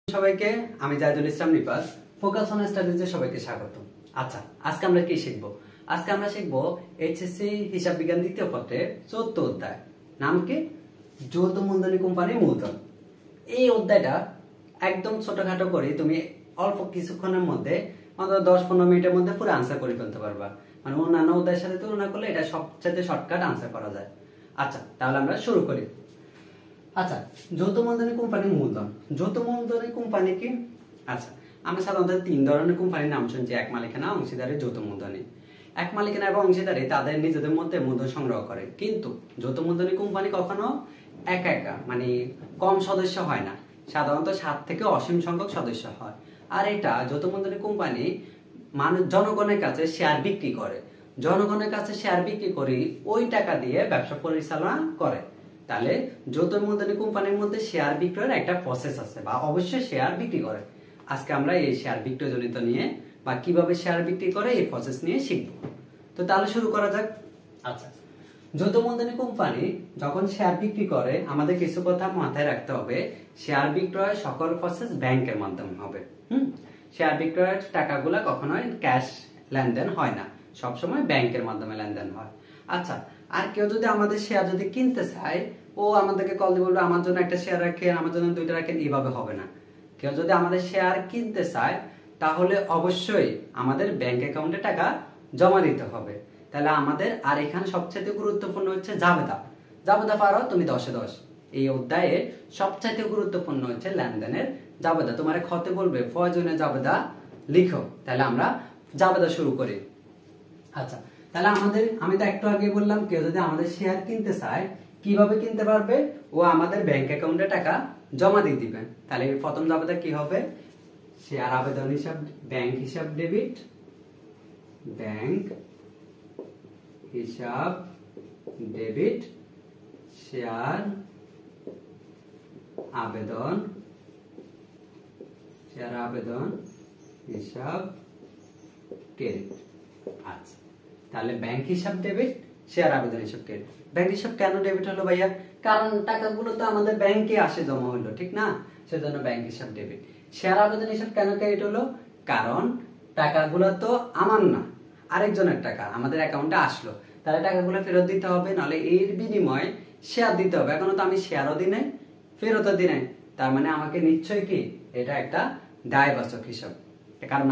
সবাইকে আমি জাহিদুল ইসলাম নিপাস focus on স্টাডিজে সবাইকে স্বাগত। আচ্ছা, আজকে আমরা কি শিখবো? আজকে আমরা শিখবো এইচএসসি হিসাব বিজ্ঞান দ্বিতীয় পত্রের 14 অধ্যায়। নাম কি? যৌথ মূলধনী কোম্পানির মূলধন। এই অধ্যায়টা একদম ছোটখাটো করে তুমি অল্প কিছুক্ষণের মধ্যে মাত্র 10-15 মিনিটের মধ্যে পুরো আনসার করে ফেলতে পারবা। মানে অন্যান্য অধ্যায়ের সাথে তুলনা করলে এটা সবচেয়ে শর্টকাট আনসার করা যায়। আচ্ছা, তাহলে আমরা শুরু করি। আচ্ছা, যৌথ মূলধনী কোম্পানির মূলধন। যৌথ মূলধনী কোম্পানি কি? আচ্ছা, আমরা সাধারণত 3 ধরনের কোম্পানির নাম শুনছি: এক মালিকানা, অংশীদারি, যৌথ মূলধনী। এক মালিকানা এবং অংশীদারি তাদের নিজেদের মধ্যে মূলধন সংগ্রহ করে, কিন্তু যৌথ মূলধনী কোম্পানি কখনো একা একা মানে কম সদস্য হয় না, সাধারণত 7 থেকে অসীম সংখ্যক সদস্য হয়। আর এটা যৌথ মূলধনী কোম্পানি জনগণের কাছে শেয়ার বিক্রি করে। জনগণের কাছে শেয়ার বিক্রি করে ওই টাকা দিয়ে ব্যবসা পরিচালনা করে। তাহলে যৌথ মূলধনী কোম্পানির মধ্যে শেয়ার বিক্রয়ের একটা প্রসেস আছে, বা অবশ্যই শেয়ার বিক্রি করে। আজকে আমরা এই শেয়ার বিক্রয় জনিত নিয়ে বা কিভাবে শেয়ার বিক্রি করে এই প্রসেস নিয়ে শিখব। তো তাহলে শুরু করা যাক। আচ্ছা, যৌথ মূলধনী কোম্পানি যখন শেয়ার বিক্রি করে, আমাদের কিছু কথা মাথায় রাখতে হবে। শেয়ার বিক্রয়ের সকল প্রসেস ব্যাংকের মাধ্যমে হবে। শেয়ার বিক্রয়ের টাকাগুলা কখনোই ক্যাশ লেনদেন হয় না, সবসময় ব্যাংকের মাধ্যমে লেনদেন হয়। আচ্ছা, আর কেউ যদি আমাদের শেয়ার যদি কিনতে চায়, ও আমাদেরকে কল দিয়ে বলবে আমার জন্য একটা শেয়ার রাখেন, আমার জন্য 2টা রাখেন। এইভাবে হবে না। কেউ যদি আমাদের শেয়ার কিনতে চায়, তাহলে অবশ্যই আমাদের ব্যাংক অ্যাকাউন্টে টাকা জমা দিতে হবে। তাহলে আমাদের আর এখানে সবচেয়ে গুরুত্বপূর্ণ হচ্ছে জাবেদা। জাবেদা পারো তুমি 10-এ 10। এই অধ্যায়ে সবচাইতে গুরুত্বপূর্ণ হচ্ছে লেনদেনের জাবেদা। তোমার খতে বলবে প্রয়োজনীয় জাবেদা লিখো। তাহলে আমরা জাবেদা শুরু করি। আচ্ছা, তাহলে আমি তো একটু আগে বললাম, কেউ যদি আমাদের শেয়ার কিনতে চায়, কিভাবে কিনতে পারবে? ও আমাদের ব্যাংক অ্যাকাউন্টে টাকা জমা দিয়ে দিবেন। তাহলে প্রথম জাবেদা কি হবে? শেয়ার আবেদন হিসাব, ব্যাংক হিসাব ডেবিট, ব্যাংক হিসাব ডেবিট, শেয়ার আবেদন, শেয়ার আবেদন হিসাব ক্রেডিট। আচ্ছা, তাহলে ব্যাংক হিসাব ডেবিট, শেয়ার আবেদন হিসাব ক্রেডিট। ব্যাংক হিসাব কেন ডেবিট হলো ভাইয়া? কারণ টাকাগুলো তো আমাদের ব্যাংকে আসে, জমা হলো, ঠিক না? সেজন্য ব্যাংক হিসাব ডেবিট। শেয়ার আবেদন হিসাব কেন ক্রেডিট হলো? কারণ টাকাগুলো তো আমার না, আরেকজনের টাকা আমাদের অ্যাকাউন্টে আসলো, তাহলে টাকাগুলো ফেরত দিতে হবে, নাহলে এর বিনিময়ে শেয়ার দিতে হবে। এখনো তো আমি শেয়ারও দিই নাই, ফেরতও দিই নাই, তার মানে আমাকে নিশ্চয়ই কি এটা একটা দায়বাচক হিসাব, কারণ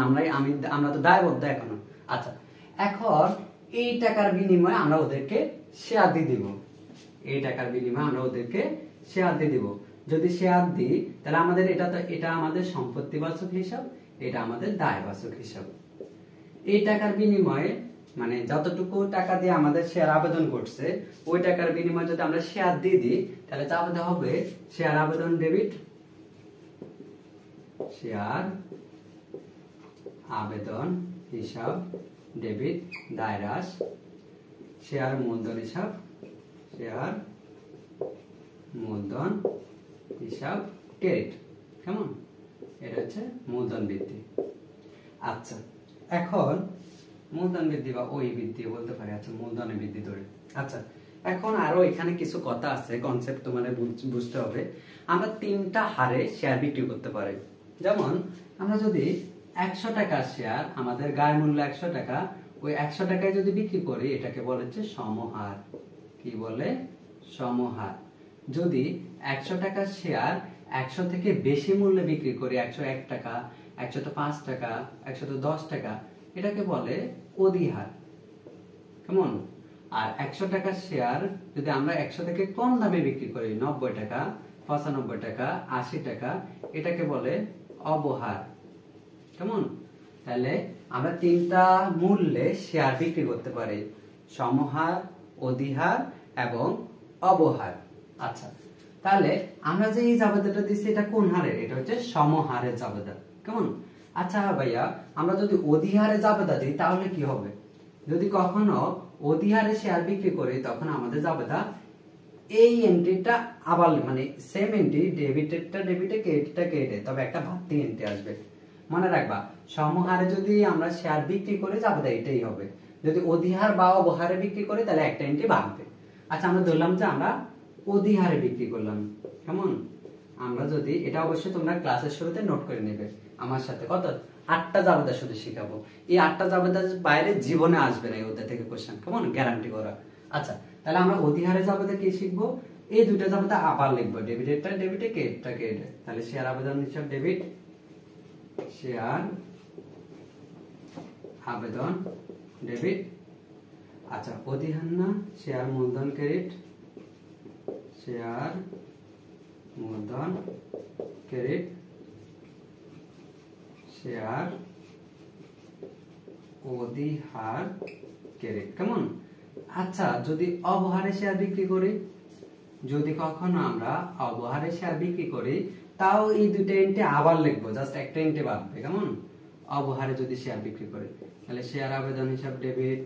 আমরা তো দায়বদ্ধ এখনো। আচ্ছা, এখন এই টাকার বিনিময়ে আমরা ওদেরকে শেয়ার দিয়ে দিব। এই টাকার বিনিময়ে আমরা ওদেরকে শেয়ার দিয়ে দিব। যদি শেয়ার দিই, তাহলে আমাদের এটা আমাদের সম্পত্তিবাচক হিসাব, এটা আমাদের দায়বাচক হিসাব। এই টাকার বিনিময়ে মানে যতটুকু টাকা দিয়ে আমাদের শেয়ার আবেদন করছে, ওই টাকার বিনিময়ে যদি আমরা শেয়ার দিয়ে দিই, তাহলে চাপাতে হবে শেয়ার আবেদন ডেবিট, শেয়ার আবেদন হিসাব ডেবিট, দায়রাস, শেয়ার মূলধন হিসাব, শেয়ার মূলধন হিসাব ক্রেডিট। কেমন? এটা হচ্ছে মূলধন বৃদ্ধি। আচ্ছা, এখন মূলধন বৃদ্ধি বা ওই বৃদ্ধি বলতে পারি। আচ্ছা, মূলধনের বৃদ্ধি ধরে। আচ্ছা, এখন আরো এখানে কিছু কথা আছে, কনসেপ্ট তোমাদের বুঝতে হবে। আমরা 3টা হারে শেয়ার বিক্রি করতে পারি। যেমন আমরা যদি 100 টাকার শেয়ার, আমাদের গায়ে মূল্য 100 টাকা, ওই 100 টাকায় যদি বিক্রি করি, এটাকে বলে হচ্ছে সমহার। কি বলে? সমহার। যদি 100 টাকার শেয়ার 100 থেকে বেশি মূল্যে বিক্রি করি, 101 টাকা, 105 টাকা, 110 টাকা, এটাকে বলে অধিহার। কেমন? আর 100 টাকার শেয়ার যদি আমরা 100 থেকে কম দামে বিক্রি করি, 90 টাকা, 95 টাকা, 80 টাকা, এটাকে বলে অবহার। কেমন? তাহলে আমরা 3টা মূল্যে শেয়ার বিক্রি করতে পারি: সমহার, অধিহার এবং অবহার। আচ্ছা, তাহলে আমরা যে এই জাবেদাটা দিচ্ছি, এটা কোন হারের? এটা হচ্ছে সমহারের জাবেদা। কেমন? আচ্ছা ভাইয়া, আমরা যদি অধিহারে জাবেদা দিই, তাহলে কি হবে? যদি কখনো অধিহারে শেয়ার বিক্রি করি, তখন আমাদের জাবেদা এই এন্ট্রিটা আবার মানে সেম এন্ট্রি, ডেবিটেডটা ডেবিটে, ক্রেডিটটা ক্রেডিটে, তবে একটা বাড়তি এন্ট্রি আসবে। মনে রাখবা, সমহারে যদি আমরা শেয়ার বিক্রি করি, জাবেদা এটাই হবে। যদি অধিহার বা অবহারে বিক্রি করি, তাহলে একটা এন্ট্রি বাড়বে। আচ্ছা, আমরা ধরলাম যে আমরা অধিহারে বিক্রি করলাম। কেমন? আমরা যদি এটা অবশ্যই তোমরা ক্লাসের শুরুতে নোট করে নেবে আমার সাথে, কত 8টা জাবেদা শুধু শিখাবো। এই 8টা জাবেদা বাইরে জীবনে আসবে না ওদের থেকে কোশ্চেন, কেমন, গ্যারান্টি করা। আচ্ছা, তাহলে আমরা অধিহারে জাবেদা কি শিখবো? এই দুইটা জাবেদা আবার লিখবো, ডেবিটেরটা ডেবিটে, ক্রেডিটটা ক্রেডিটে। তাহলে শেয়ার আবেদন হিসাব ডেবিট, শেয়ার আবেদন ডেবিট। আচ্ছা, অধিহার না, শেয়ার মূলধন ক্রেডিট, শেয়ার মূলধন ক্রেডিট, শেয়ার অধিহার ক্রেডিট, কেমন। আচ্ছা, যদি অবহারে শেয়ার বিক্রি করি, যদি কখনো আমরা অবহারে শেয়ার বিক্রি করি, তাও এই দুটো এন্ট্রি আবার লিখবো, জাস্ট একটা এন্ট্রি বাড়বে, কেমন। অবহারে যদি শেয়ার বিক্রি করি, তাহলে শেয়ার আবেদন হিসাব ডেবিট,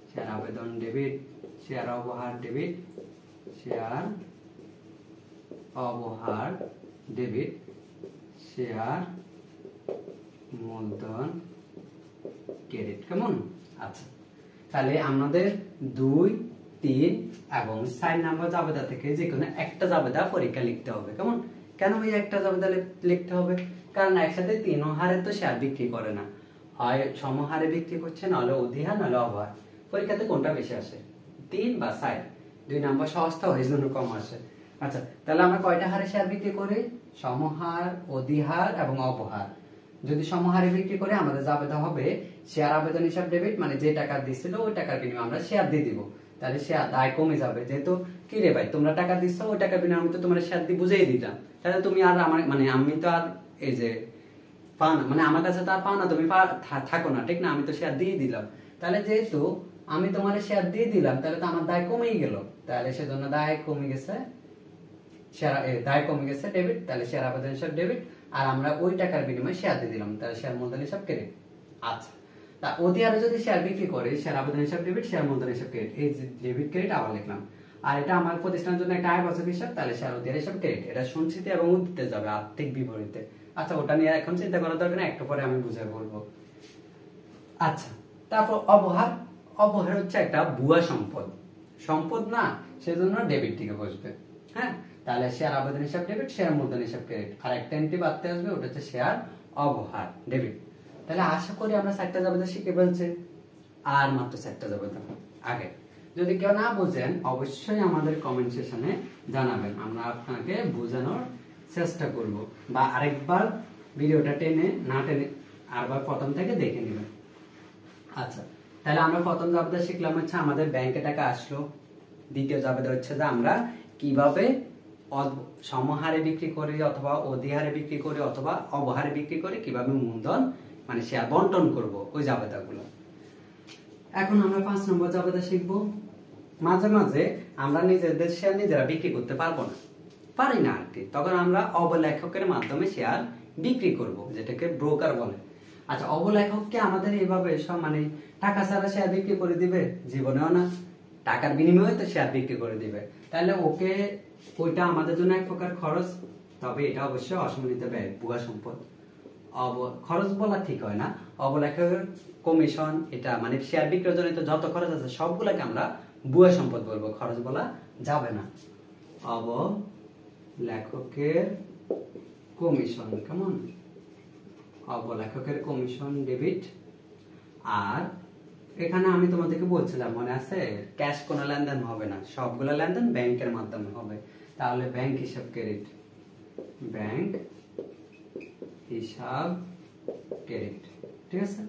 শেয়ার আবেদন ডেবিট, শেয়ার অবহার ডেবিট, শেয়ার অবহার ডেবিট, শেয়ার মূলধন ক্রেডিট, কেমন। আচ্ছা, তাহলে আমাদের 2, 3 এবং 4 নাম্বার জাবেদা থেকে যে কোনো একটা জাবেদা পরীক্ষা লিখতে হবে, কেমন। কেন ভাই একটা জাবেদা লিখতে হবে? কারণ একসাথে 3 হারে তো শেয়ার বিক্রি করে না, হয় সমহারে বিক্রি করছে, নাহলে অধিহার, নাহলে অবহার। পরীক্ষাতে কোনটা বেশি আসে? 3 বা 4। 2 নাম্বার সহজটা হয়, জন্য কম আসে। আচ্ছা, তাহলে আমরা কয়টা হারে শেয়ার বিক্রি করি? সমহার, অধিহার এবং অবহার। যদি সমহারে বিক্রি করে আমাদের জাবেদা হবে শেয়ার আবেদন হিসাব ডেবিট, মানে যে টাকা দিছিল ওই টাকার বিনিময়ে আমরা শেয়ার দিয়ে দিব। তাহলে শেয়ার দায় কমে যাবে, যেহেতু কি রে ভাই তোমরা টাকা দিচ্ছ, ওই টাকার বিনিময়ে আমি তো তোমার শেয়ার দিয়ে বুঝিয়ে দিতাম, তাহলে তুমি আর আমার মানে আমি তো আর এই যে পাও না, মানে আমার কাছে তো আর পাও না, তুমি থাকো না, ঠিক না, আমি তো শেয়ার দিয়ে দিলাম। তাহলে যেহেতু আমি তোমার শেয়ার দিয়ে দিলাম, তাহলে তো আমার দায় কমেই গেল, তাহলে সেজন্য দায় কমে গেছে, শেয়ার দায় কমে গেছে ডেবিট, তাহলে শেয়ার আবেদন হিসাব ডেবিট। আর আমরা ওই টাকার বিনিময়ে শেয়ার দিয়ে দিলাম, তাহলে শেয়ার মূলধন হিসাব ক্রেডিট। আচ্ছা, তা অধিহারে যদি শেয়ার বিক্রি করে, শেয়ার আবেদন হিসাব ডেবিট, শেয়ার মূলধন হিসাব ক্রেডিট, এই ডেবিট ক্রেডিট আবার লিখলাম। আর এটা আমার প্রতিষ্ঠানের জন্য একটা আয় বাচক হিসাব, তাহলে শেয়ার অধিহার হিসাব ক্রেডিট। এটা সঞ্চিতি এবং উদ্ধৃতে যাবে, আর্থিক বিবরণীতে। আচ্ছা, ওটা নিয়ে এখন চিন্তা করার দরকার নেই, একটু পরে আমি বুঝে বলবো। আচ্ছা, তারপর অবহার। অবহার হচ্ছে একটা ভুয়া সম্পদ, সম্পদ না, সেজন্য ডেবিট থেকে বসবে। হ্যাঁ, তাহলে শেয়ার আবেদন হিসাব ডেবিট, শেয়ার মূলধন হিসাব ক্রেডিট। আর একটা এন্ট্রি বাড়তে আসবে, ওটা হচ্ছে শেয়ার অবহার ডেবিট। তাহলে আশা করি আমরা 4টা জাবেদা শিখে ফেলছি, আর মাত্র 4টা জাবেদা আগে। যদি কেউ না বুঝেন অবশ্যই আমাদের কমেন্ট সেকশনে জানাবেন, আমরা আপনাকে বোঝানোর চেষ্টা করব, বা আরেকবার ভিডিওটা টেনে না টেনে আরবার প্রথম থেকে দেখে নেবেন। আচ্ছা, তাহলে আমরা প্রথম জাবেদা শিখলাম হচ্ছে আমাদের ব্যাংকে টাকা আসলো। দ্বিতীয় জাবেদা হচ্ছে যে আমরা কিভাবে সমহারে বিক্রি করি, অথবা অধিহারে বিক্রি করি, অথবা অবহারে বিক্রি করি, কিভাবে মূলধন মানে শেয়ার বন্টন করব, ওই জাবেদাগুলো। এখন আমরা 5 নম্বর জাবেদা শিখবো। মাঝে মাঝে আমরা নিজেদের শেয়ার নিজেরা বিক্রি করতে পারবো না, পারি না আর কি, তখন আমরা অবলেখকের মাধ্যমে শেয়ার বিক্রি করব, যেটাকে ব্রোকার বলে। আচ্ছা, অবলেখককে আমাদের এইভাবে সব মানে টাকা ছাড়া শেয়ার বিক্রি করে দিবে? জীবনেও না, টাকার বিনিময়ে তো শেয়ার বিক্রি করে দিবে। তাহলে ওকে, ওইটা আমাদের জন্য এক প্রকার খরচ, তবে এটা অবশ্যই অসম্মানিত ব্যয়, ভুয়া সম্পদ। খরচ বলা ঠিক হয় না, অবলেখকের কমিশন, এটা মানে শেয়ার বিক্রির জন্য তো যত খরচ আছে সবগুলোকে আমরা ভুয়া সম্পদ বলবো, খরচ বলা যাবে না। অবলেখকের কমিশন, কেমন, অবলেখকের কমিশন ডেবিট। আর এখানে আমি তোমাদেরকে বলছিলাম, মনে আছে, ক্যাশ কোনো লেনদেন হবে না, সবগুলো লেনদেন ব্যাংকের মাধ্যমে হবে। তাহলে ব্যাংক হিসাব ক্রেডিট, ব্যাংক হিসাব ক্রেডিট, ঠিক আছে।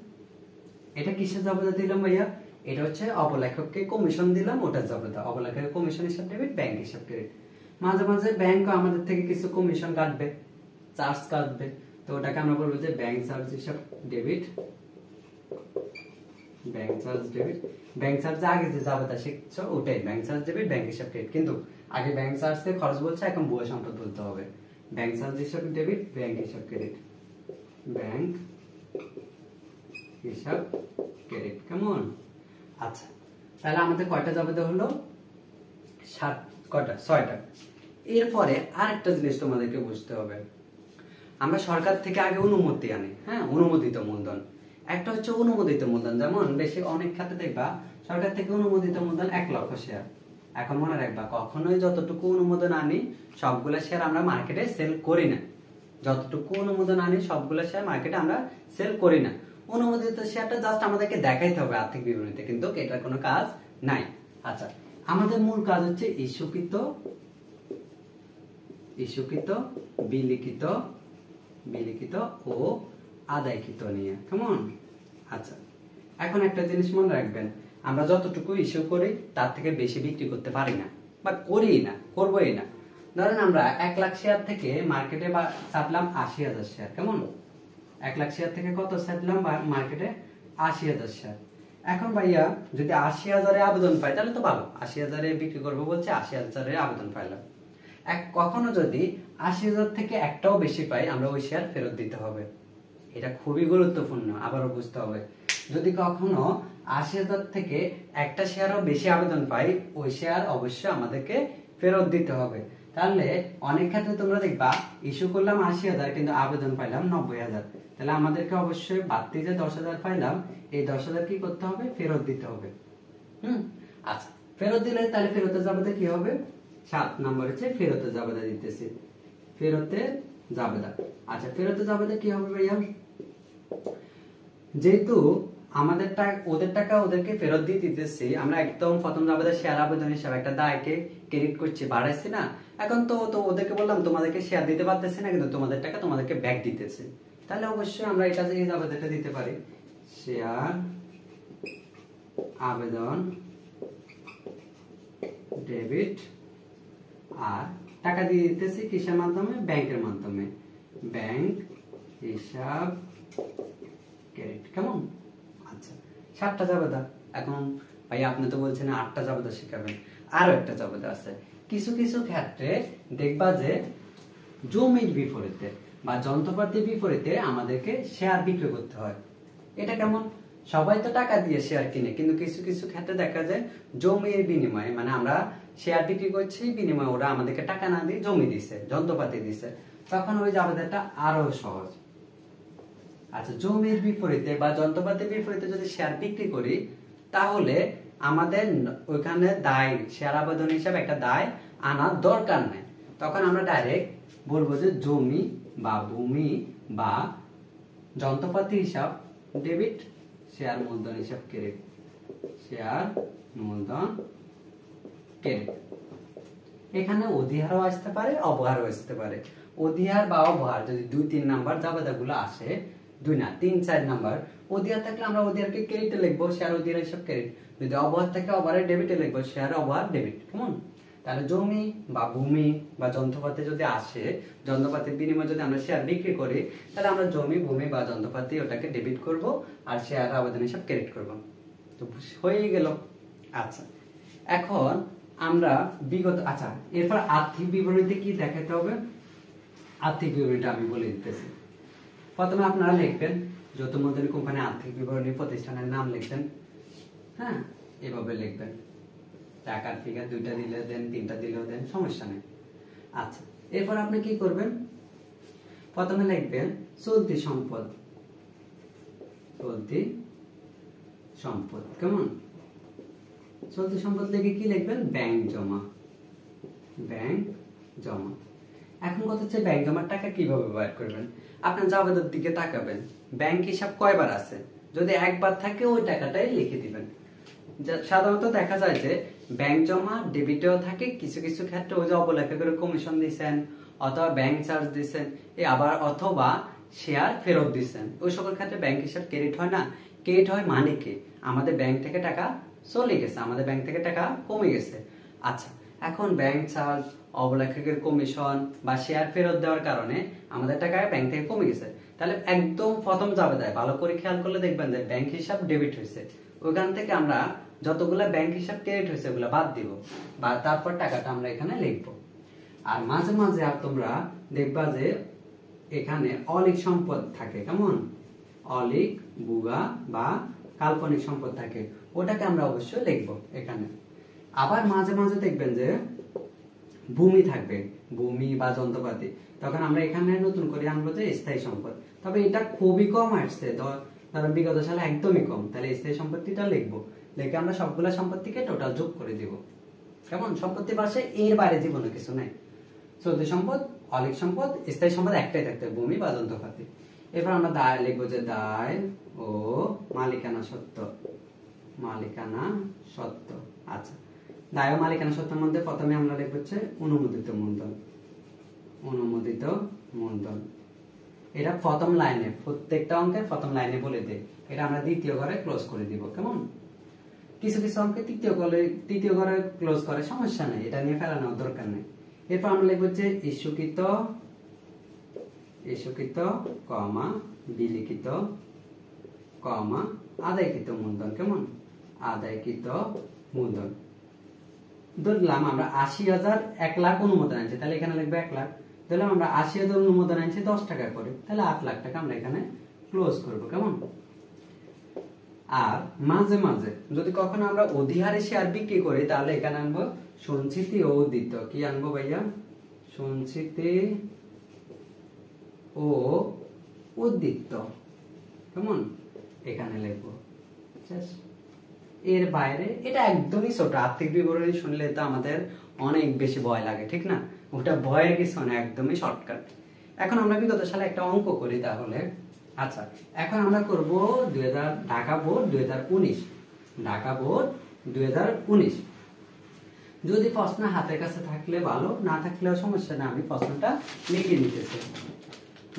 এটা কিসের জাবেদা দিলাম ভাইয়া? এটা হচ্ছে অবলেখককে কমিশন দিলাম, ওটার জাবেদা। অবলেখকের কমিশন হিসাব ডেবিট, ব্যাংক হিসাব ক্রেডিট। মাঝে মাঝে ব্যাংক আমাদের থেকে কিছু কমিশন কাটবে, চার্জ কাটবে, তো ওটাকে আমরা বলবো যে ব্যাংক চার্জ হিসাব debit, bank charge debit. Bank charge আগে যে জাবেদা শিখছো ওটাই, ব্যাংক চার্জ ডেবিট, ব্যাংক হিসাব ক্রেডিট। কিন্তু আগে ব্যাংক চার্জ থেকে খরচ বলছে, এখন ভুয়া সম্পদ বলতে হবে। ব্যাংক চার্জ হিসাব ডেবিট, ব্যাংক হিসাব ক্রেডিট, ব্যাংক হিসাব ক্রেডিট, কেমন। আচ্ছা, তাহলে আমাদের কয়টা জাবেদা হলো? 6টা। এরপরে আরেকটা জিনিস তোমাদেরকে বুঝতে হবে, আমরা সরকার থেকে আগে অনুমতি আনি, হ্যাঁ, অনুমোদিত মূলধন। একটা হচ্ছে অনুমোদিত মূলধন, যেমন বেশি অনেক খাতে দেখবা সরকার থেকে অনুমোদিত মূলধন 1 লক্ষ শেয়ার, এখন মনে রাখবা, কখনোই যতটুকু অনুমোদন আনি সবগুলো শেয়ার আমরা মার্কেটে সেল করি না। যতটুকু অনুমোদন আনি সবগুলো শেয়ার মার্কেটে আমরা সেল করি না। অনুমোদিত শেয়ারটা জাস্ট আমাদেরকে দেখাইতে হবে আর্থিক বিবরণীতে, কিন্তু এটার কোনো কাজ নাই। আচ্ছা, আমাদের মূল কাজ হচ্ছে ইস্যুকৃত, বিলিখিত ও আদায়কৃত নিয়ে। কেমন? আচ্ছা, এখন একটা জিনিস মনে রাখবেন, আমরা যতটুকু ইস্যু করি তার থেকে বেশি বিক্রি করতে পারি না, বা করি না, করবোই না। ধরেন আমরা 1 লাখ শেয়ার থেকে মার্কেটে ছাড়লাম 80,000 শেয়ার। কেমন? 1 লাখ শেয়ার থেকে কত ছাড়লাম মার্কেটে? 80,000 শেয়ার। এখন ভাইয়া যদি 80,000 আবেদন পাই তাহলে তো ভালো, 80,000 বিক্রি করবো বলছে, 80,000 আবেদন পাইলাম। কখনো যদি 80,000 থেকে একটাও বেশি পাই, আমরা ওই শেয়ার ফেরত দিতে হবে। এটা খুবই গুরুত্বপূর্ণ, আবারও বুঝতে হবে। যদি কখনো 80,000 থেকে একটা শেয়ারও বেশি আবেদন পাই, ওই শেয়ার অবশ্যই আমাদেরকে ফেরত দিতে হবে। তাহলে অনেক ক্ষেত্রে তোমরা দেখবা ইস্যু করলাম 80,000 কিন্তু আবেদন পাইলাম 90,000, তাহলে আমাদেরকে অবশ্যই বাড়তি যে 10,000 পাইলাম, এই 10,000 কি করতে হবে? ফেরত দিতে হবে। আচ্ছা, ফেরত দিলে তাহলে ফেরতের জাবেদা কি হবে? 7 নম্বর হচ্ছে ফেরতের জাবেদা দিতেছি। ফেরতের জাবেদা। আচ্ছা, ফেরতের জাবেদা কি হবে ভাইয়া? যেহেতু আমাদের ওদের টাকা ওদেরকে ফেরত দিয়ে দিতেছি, আমরা একদম প্রথম জাবেদা শেয়ার আবেদন হিসাবে একটা দায়কে ক্রেডিট করছি, বাড়াইছি না। এখন তো ওদেরকে বললাম তোমাদেরকে শেয়ার দিতে পারতেছি না, কিন্তু তোমাদের টাকা তোমাদেরকে ব্যাক দিতেছে। তাহলে অবশ্যই আমরা এটা এই জাবেদাটা দিতে পারি, শেয়ার আবেদন ডেবিট। আর টাকা দিয়ে দিতেছি কিসের মাধ্যমে? ব্যাংকের মাধ্যমে, ব্যাংক হিসাব ক্রেডিট। কেমন? আচ্ছা, 7টা জাবেদা। এখন ভাই আপনি তো বলছেন 8টা জাবেদা শিখাবেন, আরো একটা জাবেদা আছে। কিছু কিছু ক্ষেত্রে দেখবা যে জমির বিপরীতে বা যন্ত্রপাতির বিপরীতে আমাদেরকে শেয়ার বিক্রি করতে হয়। এটা কেমন? সবাই তো টাকা দিয়ে শেয়ার কিনে, কিন্তু কিছু কিছু ক্ষেত্রে দেখা যায় জমির বিনিময়ে, মানে আমরা শেয়ার বিক্রি করছি, বিনিময়ে ওরা আমাদেরকে টাকা না দিয়ে জমি দিছে, যন্ত্রপাতি দিছে, তখন ওই জাবেদাটা আরো সহজ। আচ্ছা, জমির বিপরীতে বা যন্ত্রপাতির বিপরীতে যদি শেয়ার বিক্রি করি, তাহলে আমাদের ওইখানে দায়, শেয়ার আবেদন হিসাবে একটা দায় আনার দরকার নেই। তখন আমরা ডাইরেক্ট বলবো যে জমি বা ভূমি বা যন্ত্রপাতি হিসাব ডেবিট, শেয়ার মূলধন হিসাব ক্রেডিট, শেয়ার মূলধন ক্রেডিট। এখানে অধিহারও আসতে পারে, অবহারও আসতে পারে। অধিহার বা অবহার যদি 2-3 নাম্বার জাবেদাগুলো আসে, 2 না 3-4 নাম্বার অধিহার থাকলে আমরা অধিহারকে ক্রেডিটে লিখবো, শেয়ার অধিহার হিসাব ক্রেডিট। যদি অবহার থাকে অবহারে ডেবিটে লিখবো, শেয়ার অবহার ডেবিট। কেমন? তাহলে জমি বা ভূমি বা যন্ত্রপাতি যদি আসে, যন্ত্রপাতির বিনিময়ে যদি আমরা শেয়ার বিক্রি করি, তাহলে আমরা জমি, ভূমি বা যন্ত্রপাতি ওটাকে ডেবিট করব, আর শেয়ার আবেদন হিসাব ক্রেডিট করব। তো হয়ে গেল। আচ্ছা, এখন আমরা বিগত, আচ্ছা এরপর আর্থিক বিবরণীতে কি দেখাতে হবে? আর্থিক বিবরণীটা আমি বলে দিতেছি। প্রথমে আপনারা লিখবেন যৌথ মূলধনী কোম্পানি আর্থিক বিবরণী, প্রতিষ্ঠানের নাম লিখবেন। হ্যাঁ, এভাবে লিখবেন। টাকার ফিগার 2টা দিলে দেন, 3টা দিলেও দেন, সমস্যা নেই। আচ্ছা, এরপর আপনি কি করবেন? প্রথমে লিখবেন চলতি সম্পদ, চলতি সম্পদ। কেমন? চলতি সম্পদ লিখে কি লিখবেন? ব্যাংক জমা, ব্যাংক জমা। এখন কথা হচ্ছে ব্যাংক জমার টাকা কিভাবে ব্যবহার করবেন? আপনার জাবেদার দিকে তাকাবেন, ব্যাংক হিসাব কয়বার আছে, যদি একবার থাকে ওই টাকাটাই লিখে দিবেন। সাধারণত দেখা যায় যে ব্যাংক জমা ডেবিটেও থাকে, কিছু কিছু ক্ষেত্রে ওই যে অবলেখা করে কমিশন দিচ্ছেন, অথবা ব্যাংক চার্জ দিচ্ছেন, আবার অথবা শেয়ার ফেরত দিচ্ছেন, ওই সকল ক্ষেত্রে ব্যাংক হিসাব ক্রেডিট হয় না। ক্রেডিট হয় মানে কি? আমাদের ব্যাংক থেকে টাকা চলে গেছে, আমাদের ব্যাংক থেকে টাকা কমে গেছে। আচ্ছা, এখন ব্যাংক চার্জ, অবলেখকের কমিশন বা শেয়ার ফেরত দেওয়ার কারণে আমাদের টাকা ব্যাংক থেকে কমে গেছে। তাহলে একদম প্রথম জাবেদায় ভালো করে খেয়াল করলে দেখবেন যে ব্যাংক হিসাব ডেবিট হয়েছে, ওইখান থেকে আমরা যতগুলা ব্যাংক হিসাব ক্রেডিট হয়েছে ওগুলা বাদ দিব, বা তারপর টাকাটা আমরা এখানে লিখবো। আর মাঝে মাঝে আর তোমরা দেখবা যে এখানে অলিক সম্পদ থাকে। কেমন? অলিক, বুগা বা কাল্পনিক সম্পদ থাকে, ওটাকে আমরা অবশ্যই লিখবো এখানে। আবার মাঝে মাঝে দেখবেন যে ভূমি থাকবে, ভূমি বা যন্ত্রপাতি, তখন আমরা এখানে নতুন করে আনবো যে স্থায়ী সম্পদ। তবে এটা খুবই কম আসছে, ধরো বিগত সালে একদমই কম, তাহলে স্থায়ী সম্পত্তিটা লিখবো, লিখে আমরা সবগুলা সম্পত্তিকে টোটাল যোগ করে দিব। কেমন? সম্পত্তির পাশে এর বাইরে জীবনে কিছু নাই। চলতি সম্পদ, অলিক সম্পদ, স্থায়ী সম্পদ একটাই থাকতে হবে, ভূমি বা যন্ত্রপাতি। এরপর আমরা দায় লিখবো যে দায় ও মালিকানা সত্ত্ব। মালিকানা সত্ত্ব। আচ্ছা, দায় ও মালিকানা সত্ত্বের মধ্যে প্রথমে আমরা লিখবো হচ্ছে অনুমোদিত মূলধন। অনুমোদিত মূলধন, এটা প্রথম লাইনে, প্রত্যেকটা অঙ্কের প্রথম লাইনে বলে দেয়। এটা আমরা দ্বিতীয় ঘরে ক্লোজ করে দিব। কেমন? কিছু কিছু অঙ্কে তৃতীয় ঘরে ক্লোজ করে, সমস্যা নেই, এটা নিয়ে ফেলানোর দরকার নেই। এরপর আমরা লিখবো যে ইস্যুকৃত কমা বিলিখিত কমা আদায়কৃত মূলধন। কেমন? আদায়কৃত মূলধন। ধরলাম আমরা ৮০,০০০ ১,০০,০০০ অনুমোদন আনছি, তাহলে এখানে লিখবো ১,০০,০০০। ধরলাম আমরা ৮০,০০০ অনুমোদন আনছি ১০ টাকা করে, তাহলে ৮,০০,০০০ টাকা আমরা এখানে ক্লোজ করবো। কেমন? আর মাঝে মাঝে যদি কখনো আমরা অধিহারে শেয়ার বিক্রি করি, তাহলে এখানে আনবো সঞ্চিতি ও উদ্বৃত্ত। কি আনবো ভাইয়া? সঞ্চিতি ও উদ্বৃত্ত। কেমন? এখানে লিখবো। এর বাইরে এটা একদমই ছোট, আর্থিক বিবরণী শুনলে তো আমাদের অনেক বেশি ভয় লাগে, ঠিক না? ওটা ভয়ের কিছু না, একদমই শর্টকাট। এখন আমরা বিগত সালে একটা অঙ্ক করি তাহলে। আচ্ছা, এখন আমরা করব ঢাকা বোর্ড 2019। ঢাকা বোর্ড 2019। যদি প্রশ্ন হাতের কাছে থাকলে ভালো, না থাকলেও সমস্যা না, আমি প্রশ্নটা লিখে নিতেছি।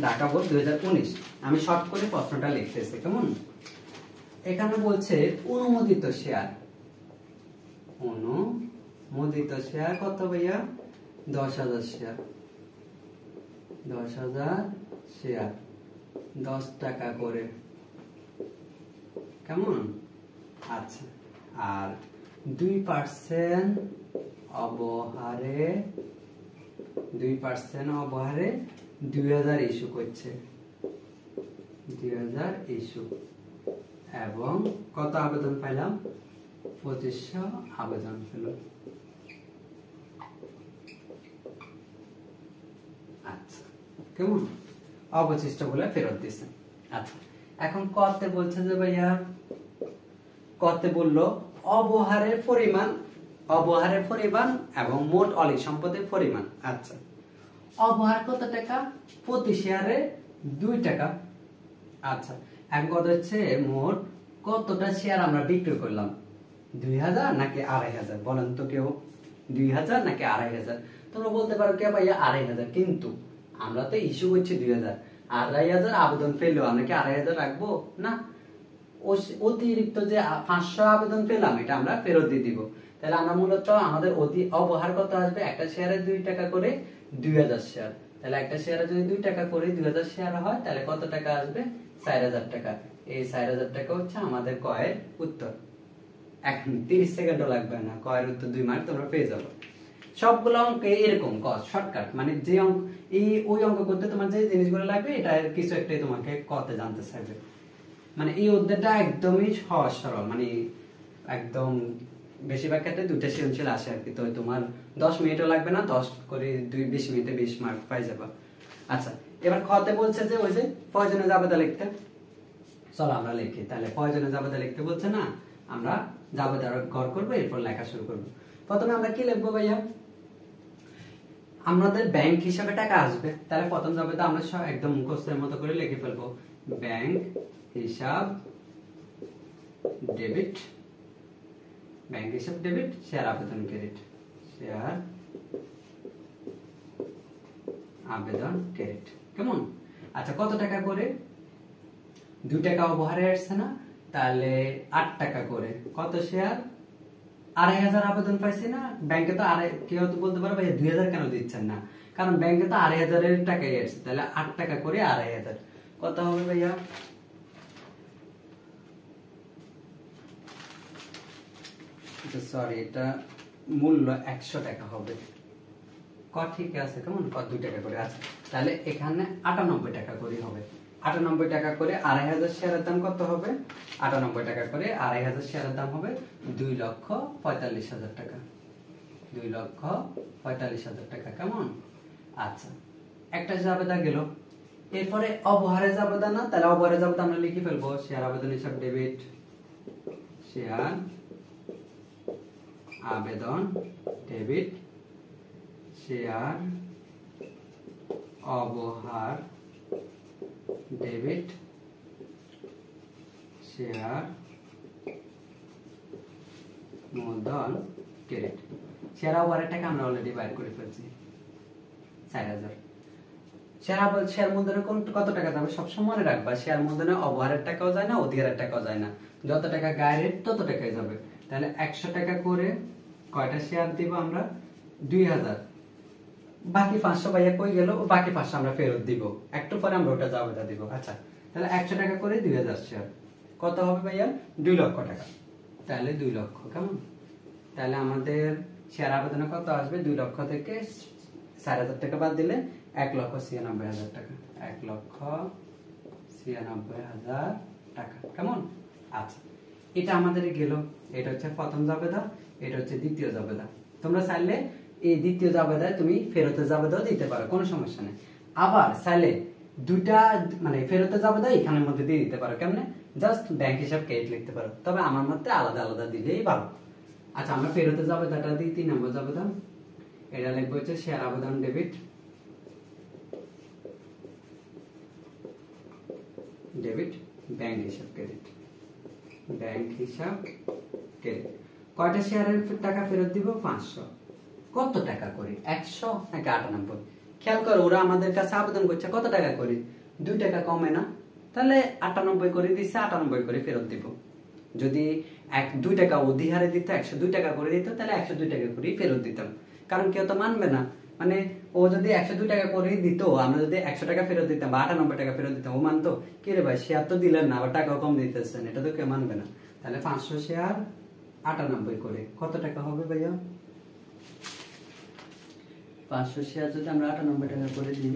ঢাকা বোর্ড 2019, আমি শর্ট করে প্রশ্নটা লিখতেছি। কেমন? এখানে বলছে অনুমোদিত শেয়ার। অনুমোদিত শেয়ার কত ভাইয়া? ১০,০০০ শেয়ার। ১০,০০০ শেয়ার ১০ টাকা করে। কেমন? আচ্ছা, আর ২% অবহারে ২,০০০ ইস্যু করছে। ২,০০০ ইস্যু এবং কত আবেদন পাইলাম? ২৫০০ আবেদন পেল। আচ্ছা, কেমন? অবশিষ্ট বলে ফেরত দিছে। আচ্ছা, এখন কতে বলছে যে ভাইয়া, কতে বললো অবহারের পরিমাণ এবং মোট অলিক সম্পদের পরিমাণ। আচ্ছা, অবহার কত টাকা? প্রতি শেয়ারে ২ টাকা। আচ্ছা, এখন কথা হচ্ছে মোট কতটা শেয়ার আমরা বিক্রি করলাম, ২,০০০ নাকি ২,৫০০? বলেন তো কেউ, ২,০০০ নাকি ২,৫০০? তোমরা বলতে পারো কে ভাইয়া ২,৫০০, কিন্তু আমরা তো ইস্যু করছি ২,০০০, ২,৫০০ আবেদন পেলেও আমরা কি ২,৫০০ রাখবো? না, অতিরিক্ত যে ৫০০ আবেদন পেলাম এটা আমরা ফেরত দিয়ে দিব। তাহলে আমরা মূলত আমাদের অবহার কত আসবে? একটা শেয়ারে ২ টাকা করে ২,০০০ শেয়ার, তাহলে একটা শেয়ারে যদি ২ টাকা করে ২,০০০ শেয়ার হয়, তাহলে কত টাকা আসবে? ৪,০০০ টাকা। এই ৪,০০০ টাকা হচ্ছে আমাদের কয়ের উত্তর। এখন ৩০ সেকেন্ডও লাগবে না, কয়ের উত্তর ২ মার্ক তোমরা পেয়ে যাবে। সবগুলো অঙ্ক এরকম শর্টকাট, মানে যে অঙ্ক ওই অঙ্ক করতে তোমার যে জিনিসগুলো লাগবে, এটা কিছু একটাই তোমাকে করতে জানতে চাইবে। মানে এই অধ্যায়টা একদমই সহজ সরল, মানে একদম বেশিরভাগ ক্ষেত্রে ২টা সৃজনশীল আসে আর কি। তো তোমার ১০ মিনিটও লাগবে না, ১০ করে ২০ মিনিটে ২০ মার্ক পাই যাবা। আচ্ছা, এবার খতে বলছে যে ওই যে প্রয়োজনীয় জাবেদা লিখতে। চলো আমরা লিখি তাহলে। প্রয়োজনীয় জাবেদা লিখতে বলছে না, আমরা জাবেদা ঘর করবো, এরপর লেখা শুরু করবো। প্রথমে আমরা কি লিখবো ভাইয়া? আমাদের ব্যাংক হিসাবে টাকা আসবে, তাহলে প্রথম জাবেদা আমরা একদম মুখস্থের মতো করে লিখে ফেলবো। ব্যাংক হিসাব ডেবিট, ব্যাংক হিসাব ডেবিট, শেয়ার আবেদন ক্রেডিট, শেয়ার আবেদন ক্রেডিট। কেমন? আচ্ছা, কত টাকা করে? ২ টাকা অবহারে আসছে না, তাহলে ৮ টাকা করে। কত শেয়ার? ২,৫০০ আবেদন পাইছি না, ব্যাংকে তো কেউ তো বলতে পারবে ২,০০০ কেন দিচ্ছেন না, কারণ ব্যাংকে তো ২,৫০০ টাকাই আসছে, তাহলে ৮ টাকা করে ২,৫০০। কত হবে ভাইয়া? সরি, এটা মূল্য ১০০ টাকা হবে। ঠিক আছে, কেমন? ২ টাকা করে আছে, তাহলে এখানে ৯৮ টাকা করে হবে। ৯৮ টাকা করে ২,৫০০ শেয়ারের দাম কত হবে? ৯৮ টাকা করে ২,৫০০ শেয়ারের দাম হবে ২,৪৫,০০০ টাকা। ২,৪৫,০০০ টাকা। কেমন? আচ্ছা, একটা জাবেদা গেল। এরপরে অবহারে জাবেদা না, তাহলে অবহারে জাবেদা আমরা লিখে ফেলবো। শেয়ার আবেদন হিসাব ডেবিট, শেয়ার আবেদন ডেবিট শেয়ার অবহার ডেবিট শেয়ার মূলধন ক্রেডিট। শেয়ার অবহারের টাকা আমরা অলরেডি বাইর করে ফেলছি 4000। শেয়ার মূলধনে কত টাকা যাবে সবসময় মনে রাখবা, শেয়ার মূলধনে অবহারের টাকাও যায় না, অধিহারের টাকাও যায় না, যত টাকা গায়ে রেট তত টাকাই যাবে। তাহলে 100 টাকা করে কয়টা শেয়ার দিব আমরা? 2000। বাকি 500 ভাইয়া কই গেল? বাকি 500 আমরা ফেরত দিব, একটু পরে আমরা ওটা জাবেদা দিব। আচ্ছা, তাহলে 100 টাকা করে 2000 শেয়ার কত হবে ভাইয়া? 2 লক্ষ টাকা। তাহলে 2 লক্ষ, কেমন? তাহলে আমাদের শেয়ার আবেদনে কত আসবে? 2 লক্ষ থেকে 4000 টাকা বাদ দিলে 1,96,000 টাকা। 1,96,000 টাকা, কেমন? আচ্ছা, এটা আমাদের গেল। এটা হচ্ছে প্রথম জাবেদা, এটা হচ্ছে দ্বিতীয় জাবেদা। তোমরা চাইলে এই দ্বিতীয় জাবেদায় তুমি ফেরতের জাবেদাও দিতে পারো, কোনো সমস্যা নেই। আবার চাইলে দুইটা মানে ফেরতের জাবেদা এখানের মধ্যে দিয়ে দিতে পারো। কেমনে? জাস্ট ব্যাংক হিসাব ক্রেডিট লিখতে পারো, তবে আমার মতে আলাদা আলাদা দিলেই ভালো। আচ্ছা, আমরা ফেরতের জাবেদাটা দিই 3 নম্বর জাবেদা। এটা লিখবো হচ্ছে শেয়ার আবেদন ডেবিট ব্যাংক হিসাব ক্রেডিট। ব্যাংক হিসাব ক্রেডিট। কয়টা শেয়ারের টাকা ফেরত দিব? 500। কত টাকা করে? 100 নাকি 98? খেয়াল করো, ওরা আমাদের কাছে আবেদন করছে কত টাকা করে? 2 টাকা কমে না? তাহলে 98 করে দিচ্ছে, 98 করে ফেরত দিব। যদি 2 টাকা অধিহারে দিত, 102 টাকা করে দিত, তাহলে 102 টাকা করে ফেরত দিতাম। কারণ কেউ তো মানবে না, মানে ও যদি 102 টাকা করে দিত, আমরা যদি 100 টাকা ফেরত দিতাম বা 98 টাকা ফেরত দিতাম, ও মানতো? কি রে ভাই, শেয়ার তো দিলেন না, আবার টাকাও কম দিতেছেন, এটা তো কেউ মানবে না। তাহলে 500 শেয়ার 98 করে কত টাকা হবে ভাইয়া? 500 শেয়ার যদি আমরা 98 টাকা করে দিই,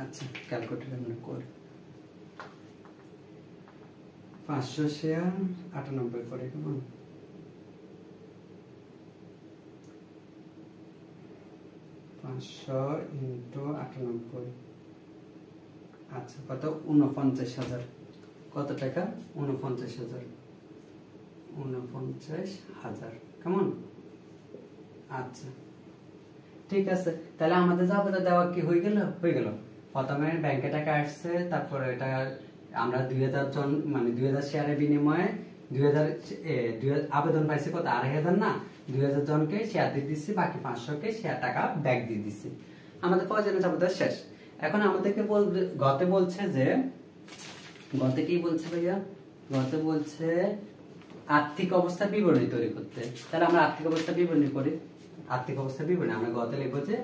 আচ্ছা ক্যালকুলেটর আমরা করি। 500 শেয়ার 98 করে, কেমন? 500 ইন্টু 98, আচ্ছা কত? 49,000। কত টাকা? 49,000। 49,000, কেমন? আচ্ছা ঠিক আছে, তাহলে আমাদের জাবেদা দেওয়া কি হয়ে গেল? হয়ে গেল। প্রথমে ব্যাংকে টাকা আসছে, তারপরে এটা আমরা 2000 জন মানে 2000 শেয়ারের বিনিময়ে 2000 আবেদন পাইছে কত? 2,500 না? 2000 জনকে শেয়ার দিয়ে দিচ্ছি, বাকি 500 কে শেয়ার টাকা ব্যাক দিয়ে দিচ্ছি। আমাদের প্রয়োজনীয় জাবেদা শেষ। এখন আমাদেরকে গতে বলছে যে, গতে কি বলছে ভাইয়া? গতে বলছে আর্থিক অবস্থা বিবরণী তৈরি করতে। তাহলে আমরা আর্থিক অবস্থা বিবরণী করি। আর্থিক অবস্থার বিবরণী আমরা গতে লিখবো যে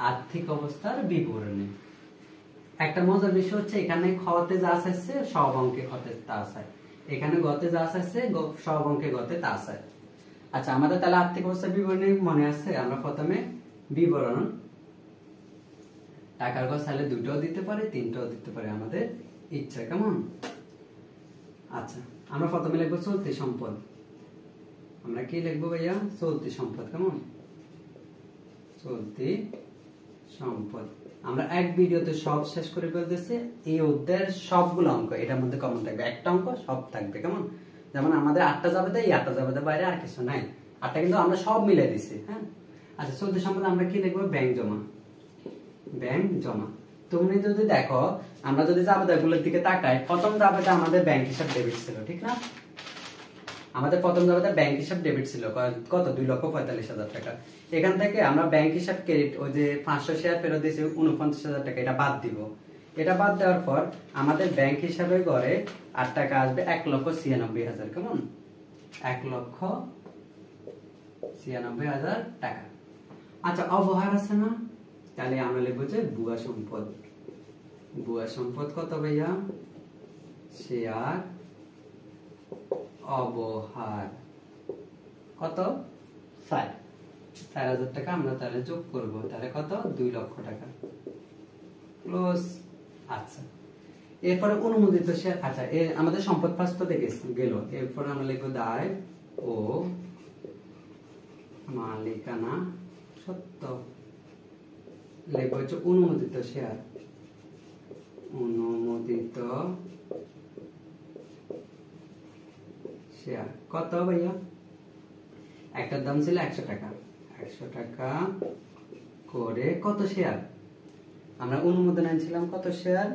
আর্থিক অবস্থার বিবরণী। একটা মজার বিষয় হচ্ছে, এখানে খতে যা আছে সব অঙ্কে খতে তা আছে, এখানে গতে যা আছে সব অঙ্কে গতে তা আছে। আচ্ছা, আমাদের তাহলে আর্থিক অবস্থার বিবরণী মনে আছে? আমরা প্রথমে বিবরণ, টাকার গছ চাইলে 2টাও দিতে পারে, 3টাও দিতে পারে, আমাদের ইচ্ছা, কেমন? আচ্ছা, আমরা প্রথমে লিখবো চলতি সম্পদ। আমরা কি লিখবো ভাইয়া? চলতি সম্পদ, কেমন? চলতি সম্পদ। আমরা এক ভিডিওতে সব শেষ করে ফেলতেছি। এই অধ্যায়ের সবগুলো অঙ্ক এটার মধ্যে কমন থাকবে, একটা অঙ্ক সব থাকবে, কেমন? যেমন আমাদের 8টা জাবেদা, এই 8টা জাবেদার বাইরে আর কিছু নাই, 8টা কিন্তু আমরা সব মিলে দিছি। হ্যাঁ, আচ্ছা, চলতি সম্পদ আমরা কি লিখবো? ব্যাংক জমা। ব্যাংক জমা। তুমি যদি দেখো, আমরা যদি জাবেদাগুলোর দিকে তাকাই, প্রথম জাবেদা আমাদের ব্যাংক হিসাব ডেবিট ছিল, ঠিক না? আমাদের প্রথম জাবেদা ব্যাংক হিসাব ডেবিট ছিল কত? 2,45,000 টাকা। এখান থেকে আমরা ব্যাংক হিসাব ক্রেডিট, ওই যে 500 শেয়ার ফেরত দিয়েছি 49,000 টাকা, এটা বাদ দিব। এটা বাদ দেওয়ার পর আমাদের ব্যাংক হিসাবে গড়ে 8 টাকা আসবে 1,96,000, কেমন? 1,96,000 টাকা। আচ্ছা, অবহার আছে না? তাহলে আমরা লিখবো যে বুয়া সম্পদ। বুয়া সম্পদ কত ভাইয়া? শেয়ার অবহার কত? 4,000 টাকা আমরা তাহলে যোগ করব, তাহলে কত? 2 লক্ষ টাকা ক্লোজ। আচ্ছা, এরপরে অনুমোদিত শেয়ার। আচ্ছা, আমাদের সম্পদ ফার্স্ট তো গেল, এরপর আমরা লিখবো দায় ও মালিকানা সত্ত্ব। লিখবো হচ্ছে অনুমোদিত শেয়ার। অনুমোদিত শেয়ার কত ভাইয়া? একটার দাম ছিল 100 টাকা, 100 টাকা করে কত শেয়ার? আমরা অনুমোদন আনছিলাম কত শেয়ার?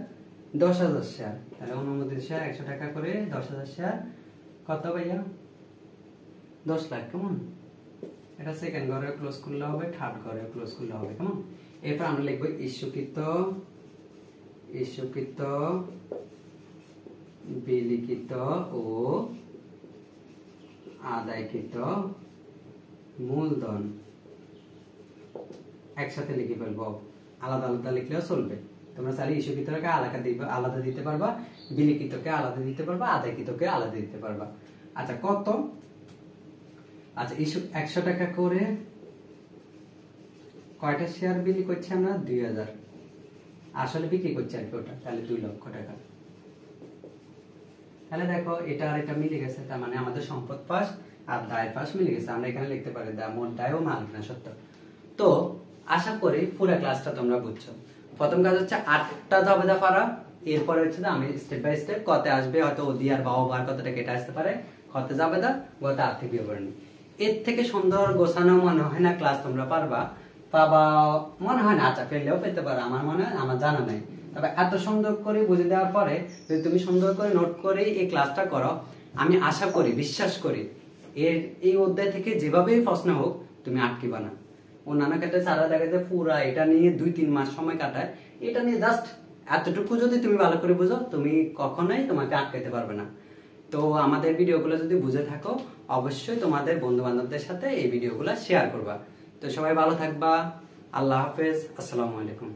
10,000 শেয়ার। তাহলে অনুমোদিত শেয়ার 100 টাকা করে 10,000 শেয়ার কত ভাইয়া? 10 লাখ। কেমন? এটা সেকেন্ড ঘরে ক্লোজ করলে হবে, থার্ড ঘরে ক্লোজ করলে হবে। কেমন? এরপর আমরা লিখবো ইস্যুকৃত বিলিখিত ও আদায়কৃত মূলধন একসাথে লিখে ফেলবো, আলাদা আলাদা লিখলেও চলবে। তোমরা চাইলে ইস্যুকৃতকে আলাদা দিতে পারবা, বিলিখিতকে আলাদা দিতে পারবা, আদায়কৃতকে আলাদা দিতে পারবা। আচ্ছা কত? আচ্ছা 100 টাকা করে কয়টা শেয়ার বিলি করছি আমরা? 2000। আসলে বিক্রি করছি আর কি ওটা, তাহলে 2 লক্ষ টাকা। তাহলে দেখো এটা আর এটা মিলে গেছে, তার মানে আমাদের সম্পদ পাশ আর দায় পাশ মিলে গেছে। আমরা এখানে লিখতে পারি মোট দায় ও মালিকানা সত্ত্ব। তো আশা করি পুরো ক্লাসটা তোমরা বুঝছো। প্রথম কাজ হচ্ছে 8টা জাবেদা পারা, এরপরে হচ্ছে আমি স্টেপ বাই স্টেপ কতে আসবে, হয়তো ওদি আর বাও বার কতটা কেটে আসতে পারে, কতে জাবেদা, গতে আর্থিক বিবরণী। এর থেকে সুন্দর গোছানো মনে হয় না ক্লাস তোমরা পাবা, মনে হয় না। আচ্ছা ফেললেও পেতে পারো, আমার মনে হয়, আমার জানা নাই। তবে এত সুন্দর করে বুঝে দেওয়ার পরে যদি তুমি সুন্দর করে নোট করে এই ক্লাসটা করো, আমি আশা করি, বিশ্বাস করি এই অধ্যায় থেকে যেভাবেই প্রশ্ন হোক তুমি আটকিবা না। অন্যান্য ক্ষেত্রে সারা দেখা যায় পুরা এটা নিয়ে 2-3 মাস সময় কাটায়, এটা নিয়ে জাস্ট এতটুকু যদি তুমি ভালো করে বুঝো, তুমি কখনোই তোমাকে আটকাতে পারবে না। তো আমাদের ভিডিওগুলো যদি বুঝে থাকো, অবশ্যই তোমাদের বন্ধু বান্ধবদের সাথে এই ভিডিওগুলো শেয়ার করবা। তো সবাই ভালো থাকবা। আল্লাহ হাফেজ। আসসালামু আলাইকুম।